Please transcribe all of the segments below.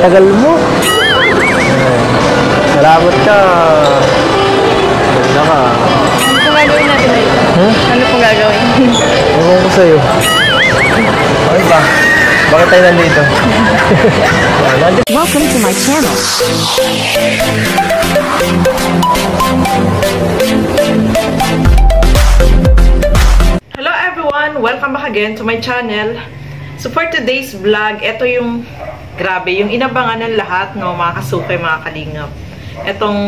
tagal mo. Salamat ka. Ganda ka. Ano pong gagawin natin dito? Ano pong gagawin? Ewan ko sa'yo. Okay ba? Bakit tayo nandito? Welcome to my channel. Hello everyone! Welcome back again to my channel. So for today's vlog, ito yung grabe, yung inabangan ng lahat, no, mga kasukay, mga kalingap. Itong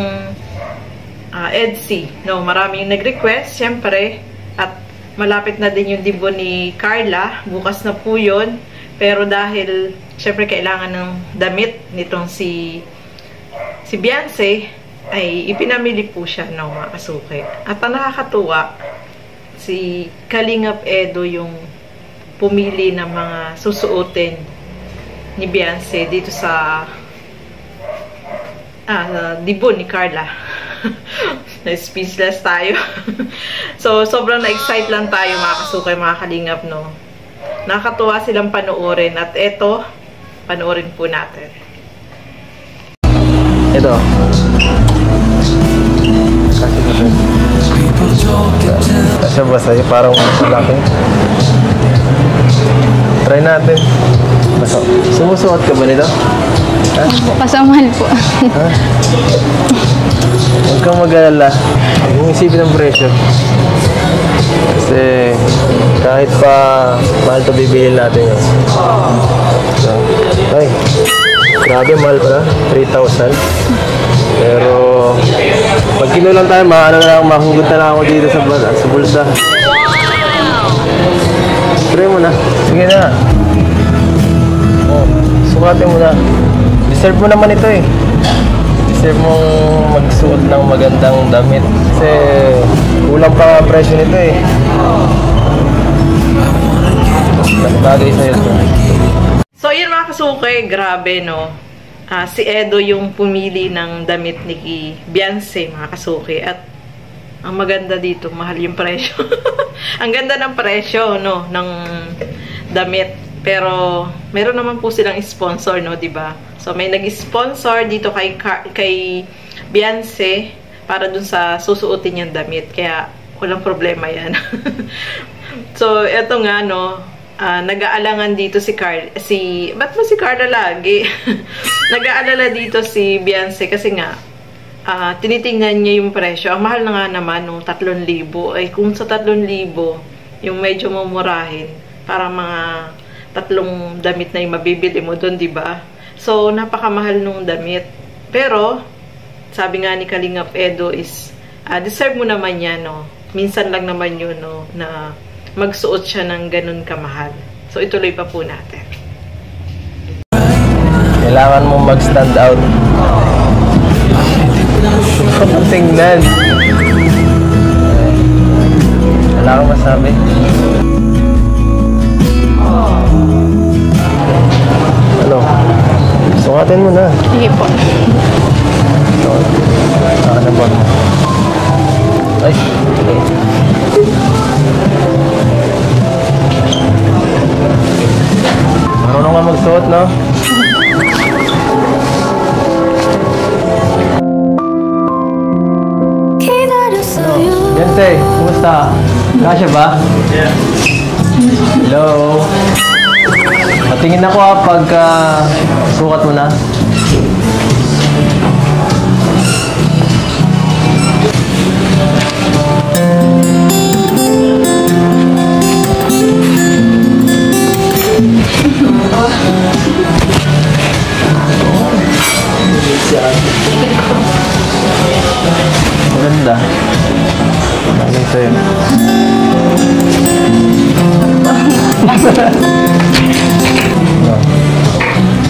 EDSI, no, marami yung nag-request, syempre, at malapit na din yung debut ni Carla. Bukas na po yun. Pero dahil, syempre, kailangan ng damit nitong si Beyonce, ay ipinamili po siya, no, mga kasukay. At ang nakakatuwa, si Kalingap Edo yung pumili ng mga susuotin ni Beyonce dito sa debut ni Carla. Na-speechless tayo. So, sobrang na-excite lang tayo, mga kasukay, mga kalingap, no? Nakakatuwa silang panoorin. At eto, panoorin po natin. Ito. Kasi ba sa'yo? Parang malaki. Try natin. Sumusuot ka ba nito? Ha? Pasamahal po. Ha? Huwag kang mag-alala. Huwag mong isipin ang presyo. Kasi kahit pa mahal ito bibilin natin yun. So, ay, grabe mahal pala. 3,000. Pero pag kilo lang tayo, mahugot na lang ako dito sa bulsa. Try mo na. Sige na. Oh, sukatin mo na. Deserve mo naman ito eh. Deserve mong magsuot ng magandang damit. Kasi kulang pa nga presyo nito eh. Bagay sa'yo ito. So, yun mga kasukay, grabe, no? Si Edo yung pumili ng damit ni Beyonce, mga kasukay. At ang maganda dito, mahal yung presyo. Ang ganda ng presyo, no, ng damit. Pero meron naman po silang sponsor, no, 'di ba? So may nag-sponsor dito kay Beyonce para dun sa susuotin niyang damit. Kaya walang problema 'yan. So eto nga, no, nag-aalangan dito ba't ba si Carla lagi? Nag-aalala dito si Beyonce kasi nga tinitingnan niya yung presyo. Ang mahal na nga naman, no, 3,000. Ay, kung sa 3,000, yung medyo mamurahin, parang mga 3 damit na yung mabibili mo doon, di ba? So, napakamahal nung damit. Pero, sabi nga ni Kalingap Edo is, deserve mo naman yan, no? Minsan lang naman yun, no, na magsuot siya ng ganun kamahal. So, ituloy pa po natin. Kailangan mo mag-stand out. Ang tingnan. Wala akong masabi. Ano? Sukatin mo na. Sige po. Ano ba? Ay. Marunong ka magsuot, no? Beyonce, kumusta? Kasya ba? Yeah. Hello? Patingin ako pagka sukat mo na. Maganda. Bagay sa'yo.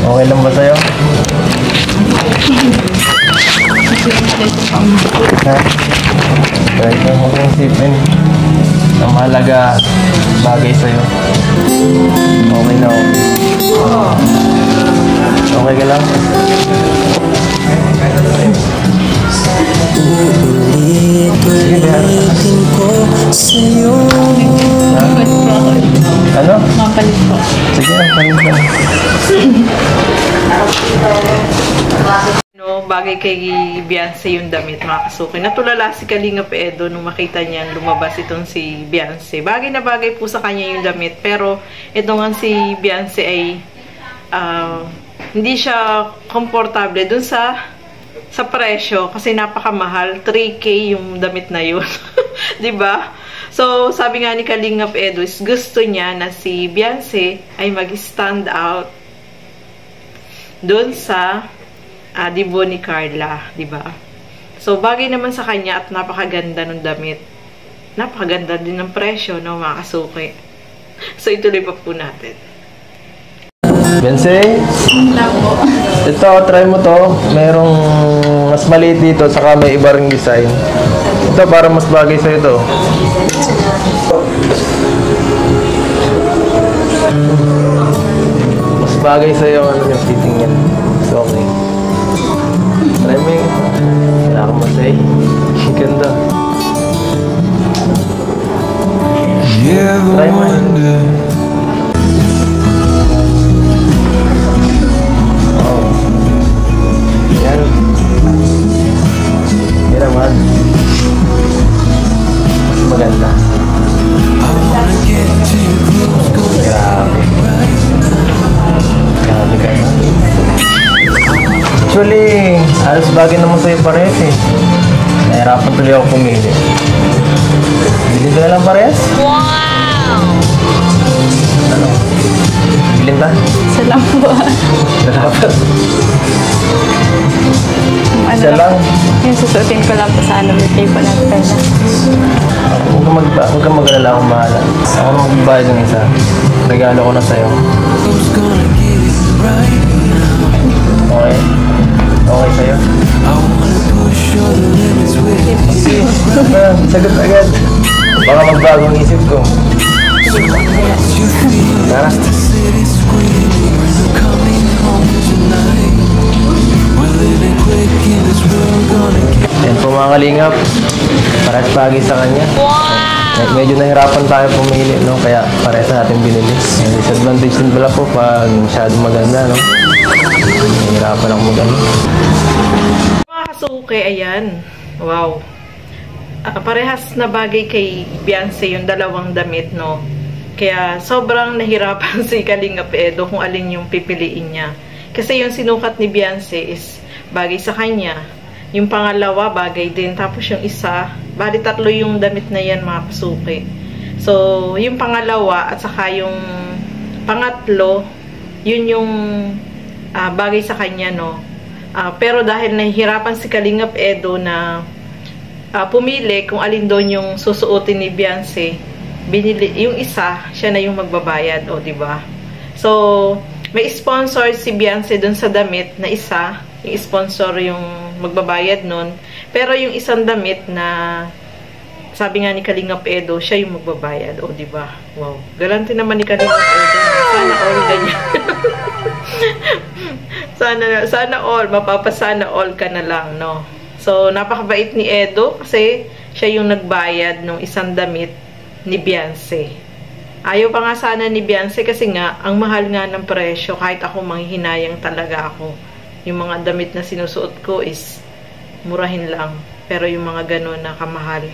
Okay lang ba sa'yo? Ha? Kahit na huwag mong isipin. Ang mahalaga, bagay sa'yo. Okay na ako. Okay ka lang? Uulitin ko sa'yo. Ano? Mapalit po. Sige, palit lang. No, bagay kay Beyonce yung damit, mga kasuki. Natulala si Kalingap Edo nung makita niya lumabas itong si Beyonce. Bagay na bagay po sa kanya yung damit, pero ito nga si Beyonce ay hindi siya komportable dun sa presyo kasi napakamahal. 3K yung damit na yun. 'Di ba? So, sabi nga ni Kalingap Edo is gusto niya na si Beyonce ay mag-stand out dun sa Dibo ni Carla, 'di ba? So, bagay naman sa kanya at napakaganda ng damit. Napakaganda din ng presyo, no, mga kasuki. So, ituloy pa po natin. Beyonce? Ito, try mo to. Merong mas maliit dito, saka may iba ring design. Ito, para mas bagay sa'yo to. Mas bagay sa'yo ano yung fitting yan. So, okay. Try mo yung... Wala akong masay. Ganda. Try mo yun. Yan. Yan naman. Mas maganda. Grabe. Grabe ka. Actually, halos bagay naman sa'yo parehas eh. Nahirapan tuloy ako pumili. Bilhin ko na lang parehas? Wow! Ano? Bilhin ba? Salamat. Dapat. Ano Isa lang. Yung susuotin ko lang po sa birthday po natin pala. Huwag kang mag-alala akong bahala. Ako na magbabayad ng isa. Regalo ko na sa'yo. Okay? Okay sa'yo? Okay. Sagot agad. Baka magbagong isip ko. Tara. Yan po mga kalingap. Parehas bagay sa kanya. Medyo nahirapan tayo pumili, no? Kaya parehas natin binili. Yung disadvantage din pala po pag masyadong maganda, no? Nahirapan ako mag-ano. Mga kasuke, ayan. Wow. Parehas na bagay kay Beyonce yung dalawang damit, no? Kaya sobrang nahirapan si Kalingap Edo kung alin yung pipiliin niya. Kasi yung sinukat ni Beyonce is bagay sa kanya. Yung pangalawa, bagay din. Tapos yung isa, bali tatlo yung damit na yan, mga kasuke. So, yung pangalawa at saka yung pangatlo, yun yung bagay sa kanya, no? Pero dahil nahihirapan si Kalingap Edo na pumili kung alin doon yung susuotin ni Beyonce, binili, yung isa, siya na yung magbabayad, o, diba? So, may sponsor si Beyonce doon sa damit na isa, yung sponsor yung magbabayad nun. Pero yung isang damit na sabi nga ni Kalingap Edo, siya yung magbabayad. O, diba? Wow. Galante naman ni Kalingap Edo. Sana all ganyan. sana all. Mapapasana all ka na lang, no? So, napakabait ni Edo kasi siya yung nagbayad ng isang damit ni Beyonce. Ayaw pa nga sana ni Beyonce kasi nga, ang mahal nga ng presyo. Kahit ako manghihinayang talaga ako. Yung mga damit na sinusuot ko is murahin lang. Pero yung mga gano'n na kamahal,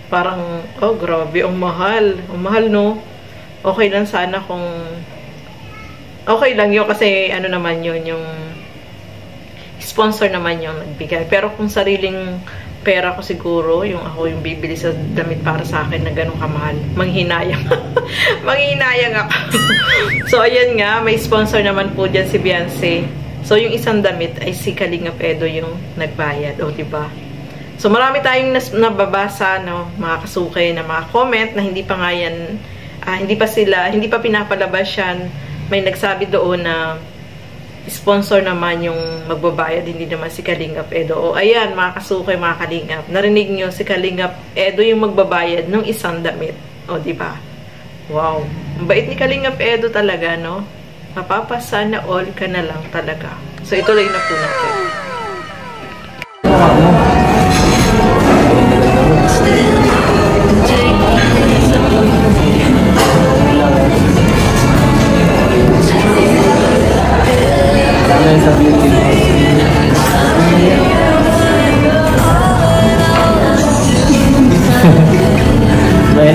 parang, oh grabe, ang mahal. Ang mahal, no? Okay lang sana kung okay lang yun kasi ano naman yun, yung sponsor naman yung nagbigay. Pero kung sariling pera ko siguro, yung ako yung bibili sa damit para sa akin na ganun kamahal, manghinayang. Manghinayang ako. So, ayan nga, may sponsor naman po dyan si Beyonce. So, yung isang damit ay si Kalingap Edo yung nagbayad. O, diba? So, marami tayong nababasa, no, mga kasuke, na mga comment na hindi pa nga yan, hindi pa pinapalabas yan. May nagsabi doon na sponsor naman yung magbabayad, hindi naman si Kalingap Edo. O, ayan, mga kasuke, mga Kalingap. Narinig nyo, si Kalingap Edo yung magbabayad ng isang damit. O, diba? Wow. Ang bait ni Kalingap Edo talaga, no? Mapapasana all ka na lang talaga. So, ituloy na po natin.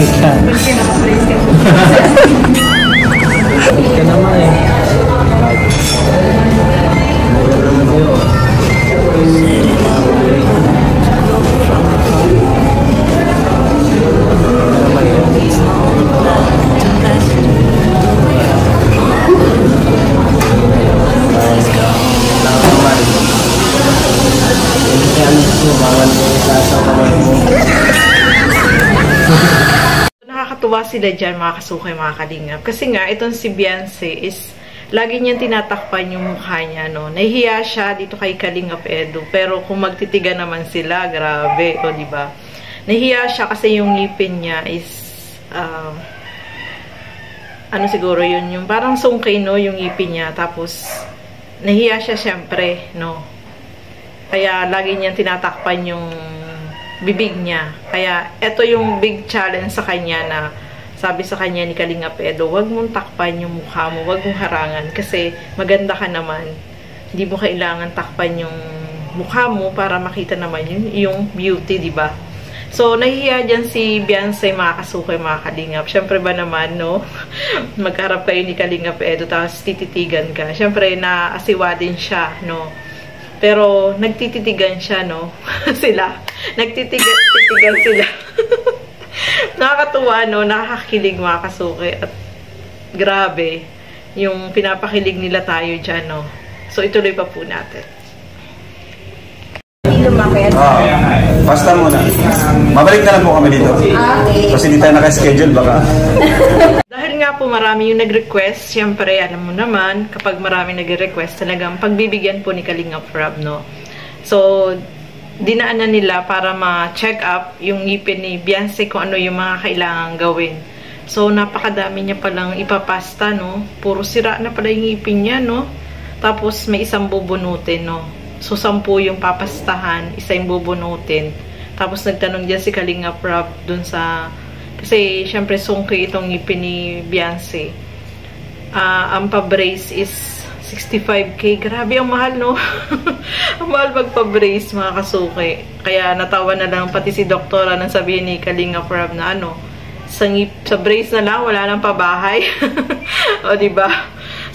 Balik ka. Balik ka naman eh. Nakakatuwa sila dyan, mga kasukay, mga kalingap. Kasi nga, itong si Beyonce is lagi niyang tinatakpan yung mukha niya, no? Nahihiya siya dito kay Kalingap Edu. Pero kung magtitiga naman sila, grabe, o diba? Nahihiya siya kasi yung ngipin niya is, ano siguro yun, yung parang sungkay, no? Yung ngipin niya. Tapos, nahihiya siya syempre, no? Kaya lagi niyang tinatakpan yung bibig niya. Kaya, ito yung big challenge sa kanya na sabi sa kanya ni Kalingap Edu, wag mong takpan yung mukha mo, wag mong harangan kasi maganda ka naman. Hindi mo kailangan takpan yung mukha mo para makita naman yung beauty, di ba? So, nahihiya dyan si Beyonce, mga kasukay, mga kalingap. Siyempre ba naman, no? Magharap kayo ni Kalingap Edu, tapos tititigan ka. Siyempre, naasiwa din siya, no? Pero, nagtititigan siya, no? Sila. Nagtitigan sila. Nakakatuwa, no? Nakakakilig, mga kasuki. At grabe, yung pinapakilig nila tayo dyan, no? So, ituloy pa po natin. Basta muna. Mabalik na lang po kami dito. Kasi hindi tayo naka-schedule, baka. Dahil nga po marami yung nag-request, syempre, alam mo naman, kapag marami nag-request, talagang pagbibigyan po ni Kalingap Rob, no? So, dinaanan nila para ma-check up yung ngipin ni Beyonce kung ano yung mga kailangan gawin. So, napakadami niya palang ipapasta, no? Puro sira na pala yung ngipin niya, no? Tapos, may isang bubunutin, no? So, 10 yung papastahan, isa yung bubunutin. Tapos, nagtanong dyan si Kalingap Rob dun sa... Kasi, syempre, sungki itong ngipin ni Beyonce. Ang pa-brace is 65K. Grabe, ang mahal, no? Ang mahal magpa-brace, mga kasuki. Kaya, natawa na lang pati si doktora nang sabihin ni Kalingap Rob na ano, sa brace na lang, wala nang pabahay. O, diba?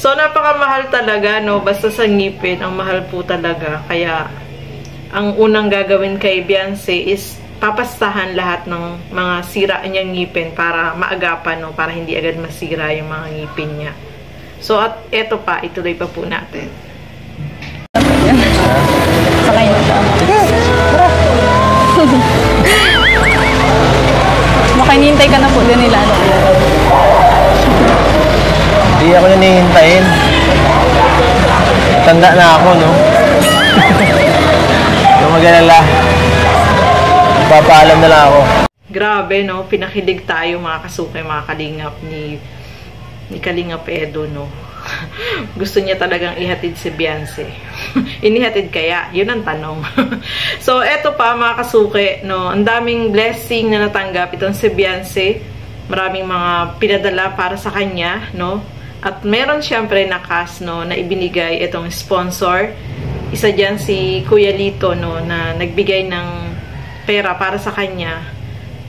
So, napakamahal talaga, no? Basta sa ngipin, ang mahal po talaga. Kaya, ang unang gagawin kay Beyonce is papastahan lahat ng mga sira niyang ngipin para maagapan, no? Para hindi agad masira yung mga ngipin niya. So, at eto pa, ituloy pa po natin. Sakay mo siya. Makinintay ka na po din nila. Hindi ako na nihintayin. Tanda na ako, no? Yung mag-alala. Papaalam na lang ako. Grabe, no? Pinakilig tayo, mga kasukay, mga kalingap ni Kalingap Edu, no? Gusto niya talagang ihatid si Beyonce. Inihatid kaya? Yun ang tanong. So, eto pa, mga kasuki, no? Ang daming blessing na natanggap itong si Beyonce. Maraming mga pinadala para sa kanya, no? At meron siyempre na cash, no, na ibinigay itong sponsor. Isa dyan si Kuya Lito, no, na nagbigay ng pera para sa kanya.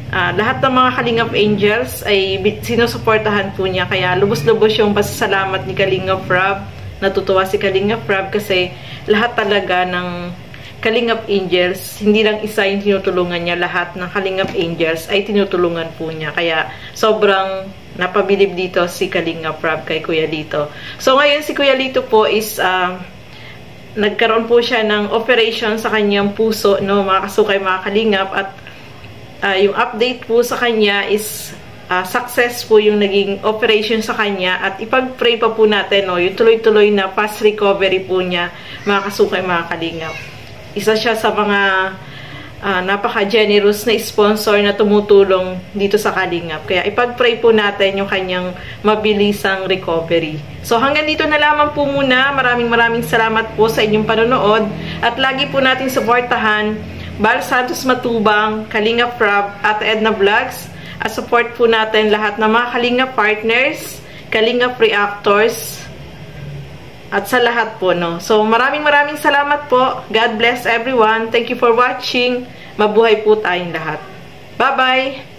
Lahat ng mga Kalingap Angels ay sinusuportahan po niya. Kaya lubos-lubos yung pasasalamat ni Kalingap Rob. Natutuwa si Kalingap Rob kasi lahat talaga ng Kalingap Angels, hindi lang isa yung tinutulungan niya. Lahat ng Kalingap Angels ay tinutulungan po niya. Kaya sobrang napabilib dito si Kalingap Rob kay Kuya Lito. So ngayon si Kuya Lito po is nagkaroon po siya ng operation sa kanyang puso, no, mga kasukay, mga kalingap. At yung update po sa kanya is success po yung naging operation sa kanya. At ipag-pray pa po natin, no, yung tuloy-tuloy na fast recovery po niya, mga kasukay, mga kalingap. Isa siya sa mga napaka-generous na sponsor na tumutulong dito sa Kalingap. Kaya ipag-pray po natin yung kanyang mabilisang recovery. So hanggang dito na lamang po muna. Maraming salamat po sa inyong panonood. At lagi po nating suportahan Bal Santos Matubang, Kalingap Rob, at Edna Vlogs. At support po natin lahat ng mga Kalingap partners, Kalingap reactors, at sa lahat po, no. So, maraming salamat po. God bless everyone. Thank you for watching. Mabuhay po tayong lahat. Bye-bye!